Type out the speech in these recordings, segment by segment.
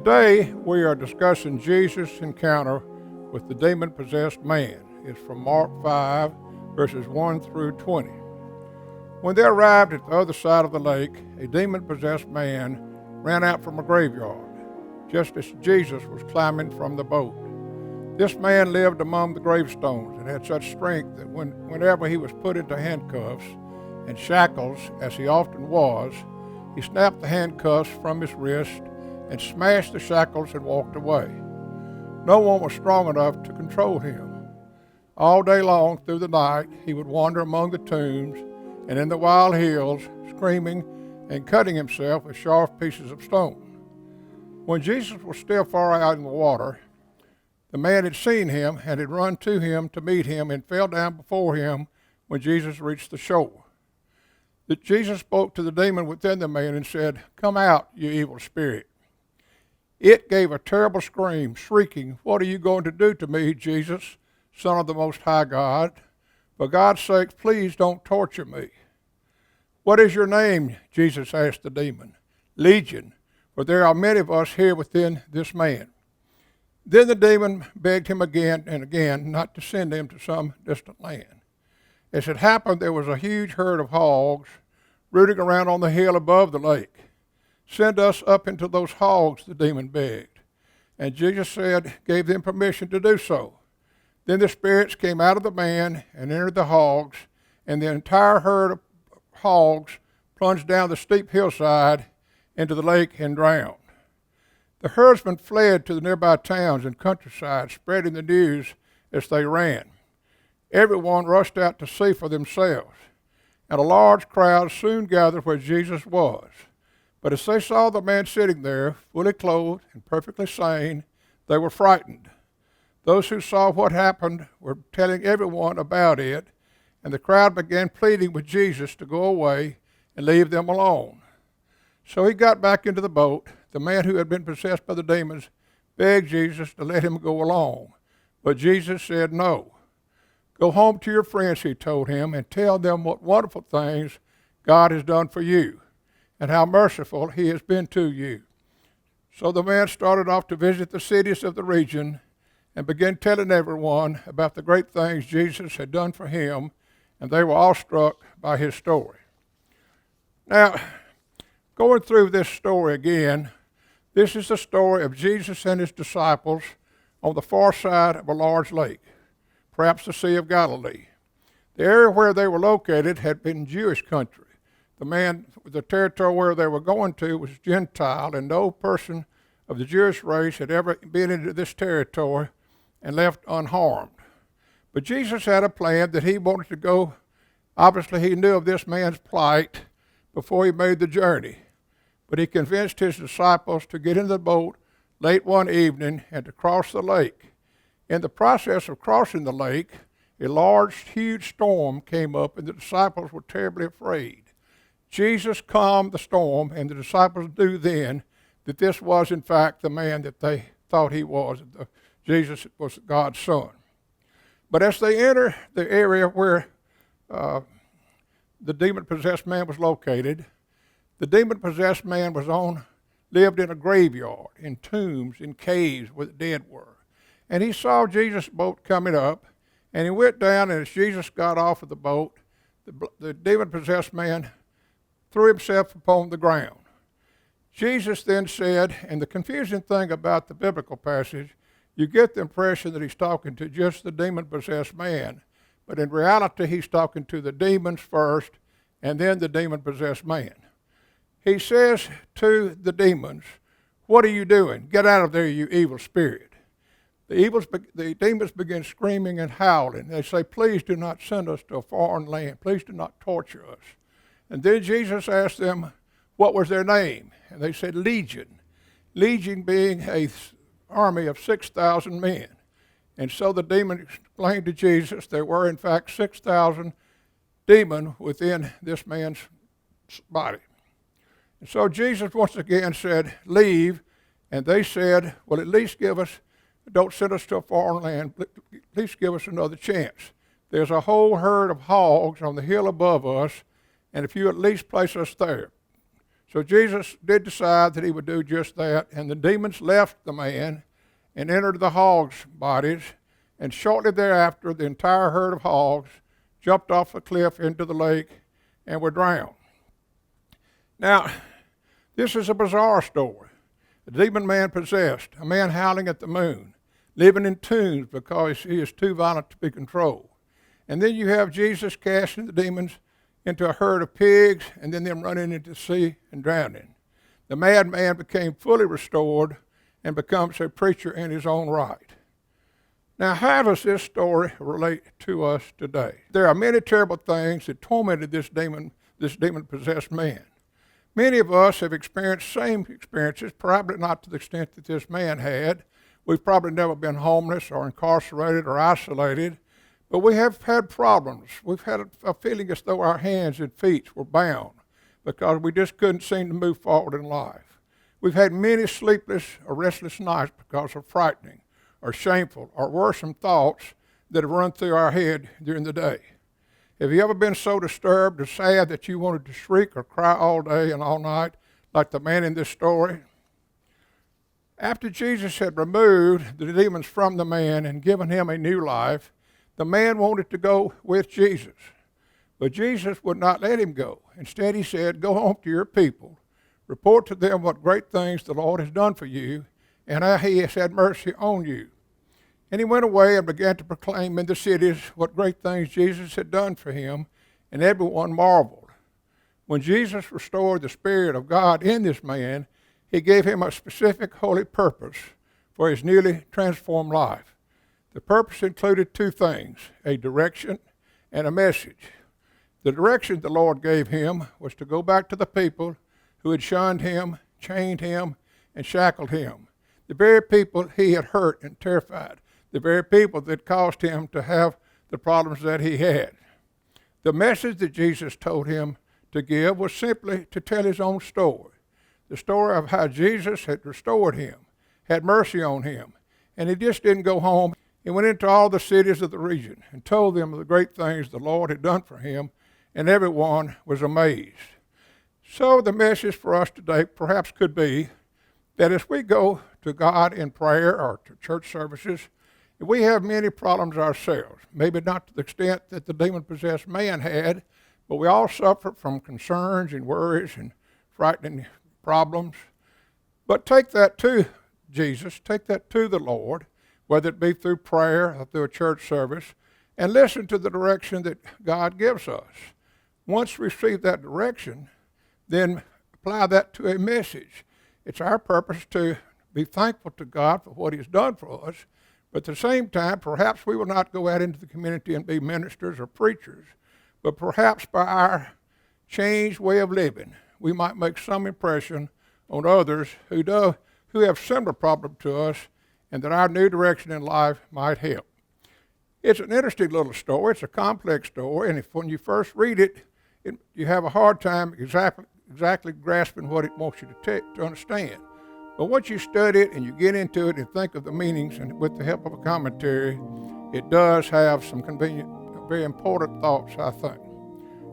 Today we are discussing Jesus' encounter with the demon-possessed man. It's from Mark 5, verses 1 through 20. When they arrived at the other side of the lake, a demon-possessed man ran out from a graveyard, just as Jesus was climbing from the boat. This man lived among the gravestones and had such strength that whenever he was put into handcuffs and shackles, as he often was, he snapped the handcuffs from his wrist and smashed the shackles and walked away. No one was strong enough to control him. All day long through the night, he would wander among the tombs and in the wild hills, screaming and cutting himself with sharp pieces of stone. When Jesus was still far out in the water, the man had seen him and had run to him to meet him and fell down before him when Jesus reached the shore. Jesus spoke to the demon within the man and said, "Come out, you evil spirit." It gave a terrible scream, shrieking, "What are you going to do to me, Jesus, Son of the Most High God? For God's sake, please don't torture me." "What is your name?" Jesus asked the demon. "Legion, for there are many of us here within this man." Then the demon begged him again and again not to send him to some distant land. As it happened, there was a huge herd of hogs rooting around on the hill above the lake. "Send us up into those hogs," the demon begged. And Jesus gave them permission to do so. Then the spirits came out of the man and entered the hogs, and the entire herd of hogs plunged down the steep hillside into the lake and drowned. The herdsmen fled to the nearby towns and countryside, spreading the news as they ran. Everyone rushed out to see for themselves, and a large crowd soon gathered where Jesus was. But as they saw the man sitting there, fully clothed and perfectly sane, they were frightened. Those who saw what happened were telling everyone about it, and the crowd began pleading with Jesus to go away and leave them alone. So he got back into the boat. The man who had been possessed by the demons begged Jesus to let him go along, but Jesus said no. "Go home to your friends," he told him, "and tell them what wonderful things God has done for you and how merciful he has been to you." So the man started off to visit the cities of the region and began telling everyone about the great things Jesus had done for him, and they were all struck by his story. Now, going through this story again, this is the story of Jesus and his disciples on the far side of a large lake, perhaps the Sea of Galilee. The area where they were located had been Jewish country. The territory where they were going to was Gentile, and no person of the Jewish race had ever been into this territory and left unharmed. But Jesus had a plan that he wanted to go. Obviously, he knew of this man's plight before he made the journey. But he convinced his disciples to get in the boat late one evening and to cross the lake. In the process of crossing the lake, a large, huge storm came up, and the disciples were terribly afraid. Jesus calmed the storm, and the disciples knew then that this was, in fact, the man that they thought he was. Jesus was God's Son. But as they entered the area where the demon-possessed man was located, the demon-possessed man lived in a graveyard, in tombs, in caves where the dead were. And he saw Jesus' boat coming up, and he went down, and as Jesus got off of the boat, the demon-possessed man threw himself upon the ground. Jesus then said, and the confusing thing about the biblical passage, you get the impression that he's talking to just the demon-possessed man, but in reality he's talking to the demons first and then the demon-possessed man. He says to the demons, "What are you doing? Get out of there, you evil spirit." The demons begin screaming and howling. They say, "Please do not send us to a foreign land. Please do not torture us." And then Jesus asked them what was their name. And they said, "Legion." Legion being an army of 6,000 men. And so the demon explained to Jesus there were, in fact, 6,000 demons within this man's body. And so Jesus once again said, "Leave." And they said, "Well, at least don't send us to a foreign land. At least give us another chance. There's a whole herd of hogs on the hill above us, and if you at least place us there." So Jesus did decide that he would do just that, and the demons left the man and entered the hogs' bodies, and shortly thereafter the entire herd of hogs jumped off a cliff into the lake and were drowned. Now, this is a bizarre story. A demon man possessed, a man howling at the moon, living in tombs because he is too violent to be controlled. And then you have Jesus casting the demons into a herd of pigs and then them running into the sea and drowning. The madman became fully restored and becomes a preacher in his own right. Now, how does this story relate to us today? There are many terrible things that tormented this demon-possessed man. Many of us have experienced same experiences, probably not to the extent that this man had. We've probably never been homeless or incarcerated or isolated, but we have had problems. We've had a feeling as though our hands and feet were bound because we just couldn't seem to move forward in life. We've had many sleepless or restless nights because of frightening or shameful or worrisome thoughts that have run through our head during the day. Have you ever been so disturbed or sad that you wanted to shriek or cry all day and all night, like the man in this story? After Jesus had removed the demons from the man and given him a new life, the man wanted to go with Jesus. But Jesus would not let him go. Instead, he said, "Go home to your people, report to them what great things the Lord has done for you, and how he has had mercy on you." And he went away and began to proclaim in the cities what great things Jesus had done for him, and everyone marveled. When Jesus restored the Spirit of God in this man, he gave him a specific holy purpose for his newly transformed life. The purpose included two things, a direction and a message. The direction the Lord gave him was to go back to the people who had shunned him, chained him, and shackled him, the very people he had hurt and terrified, the very people that caused him to have the problems that he had. The message that Jesus told him to give was simply to tell his own story, the story of how Jesus had restored him, had mercy on him, and he just didn't go home. He went into all the cities of the region and told them of the great things the Lord had done for him, and everyone was amazed. So the message for us today perhaps could be that as we go to God in prayer or to church services, we have many problems ourselves, maybe not to the extent that the demon-possessed man had, but we all suffer from concerns and worries and frightening problems. But take that to Jesus, take that to the Lord, whether it be through prayer or through a church service, and listen to the direction that God gives us. Once we receive that direction, then apply that to a message. It's our purpose to be thankful to God for what he's done for us, but at the same time, perhaps we will not go out into the community and be ministers or preachers, but perhaps by our changed way of living, we might make some impression on others who have similar problems to us, and that our new direction in life might help. It's an interesting little story. It's a complex story, and when you first read it, you have a hard time exactly grasping what it wants you to understand. But once you study it and you get into it and think of the meanings, and with the help of a commentary, it does have some convenient, very important thoughts, I think.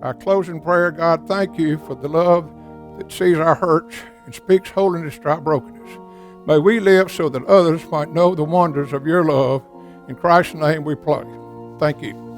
Our closing prayer: God, thank you for the love that sees our hurts and speaks holiness to our brokenness. May we live so that others might know the wonders of your love. In Christ's name we pray. Thank you.